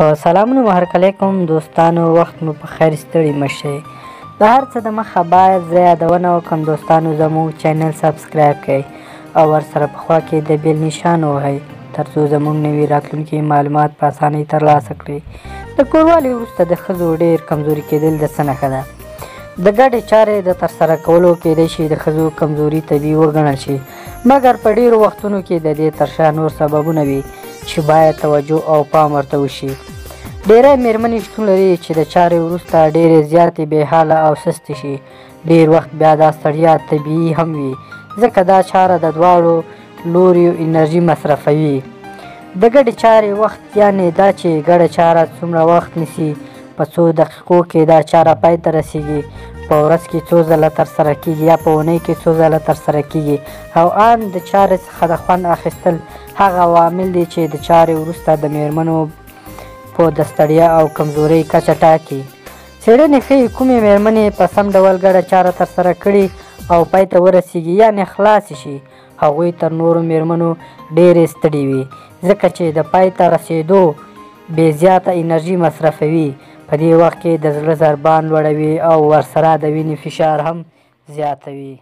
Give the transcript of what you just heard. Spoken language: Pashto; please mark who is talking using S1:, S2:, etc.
S1: په سلامونه مو هرکلی کوم دوستانو، وخت مو په خیر، ستړي مه شئ. د هر څه د مخه باید زه یادونه وکړم دوستانو، زموږ چینل سبسکرایب کړئ او ورسره په خوا کې د بیل نشان ووهئ تر څو زموږ نوي راتلونکي معلومات په اسانۍ ترلاسه کړئ. د کوروالي وروسته د ښځو ډېر کمزوري کېدل د څه نښه ده؟ د ګډې چارې د ترسره کولو کېدای شي د ښځو کمزوري طبیعي وګڼل شي، مګر په ډېرو وختونو کې د دې تر شا نور سببونه وي چې باید توجه او پام ورته وشي. ډېری مېرمنې شتون لري چې د چارې وروسته ډېرې زیاتې بې حاله او سستې شي. ډېر وخت بیا دا ستړیا طبیعي هم وي، ځکه دا چاره د دواړو لوریو انرژي مصرفوي. د ګډې چارې وخت یعنې دا چې ګډه چاره څومره وخت نیسي. په څو دقیقو کې دا چاره پای ته رسیږي. په ورځ کې څو ځله ترسره کیږي یا په اونۍ کې څو ځله ترسره کیږي. او ان د چارې څخه د خوند اخیستل هغه عوامل دي چې د چارې وروسته د مېرمنو په د ستړیا او کمزورۍ کچه ټاکي. څېړنې ښیي کومې مېرمنې په سم ډول ګډه چاره ترسره کړي او پای ته ورسیږي یعنې خلاصې شي، هغوی تر نورو مېرمنو ډېرې ستړې وي، ځکه چې د پای ته رسېدو بې زیاته انرژي مصرفوي. په دې وخت کې د زړه ضربان لوړوي او ورسره د وینې فشار هم زیاتوي.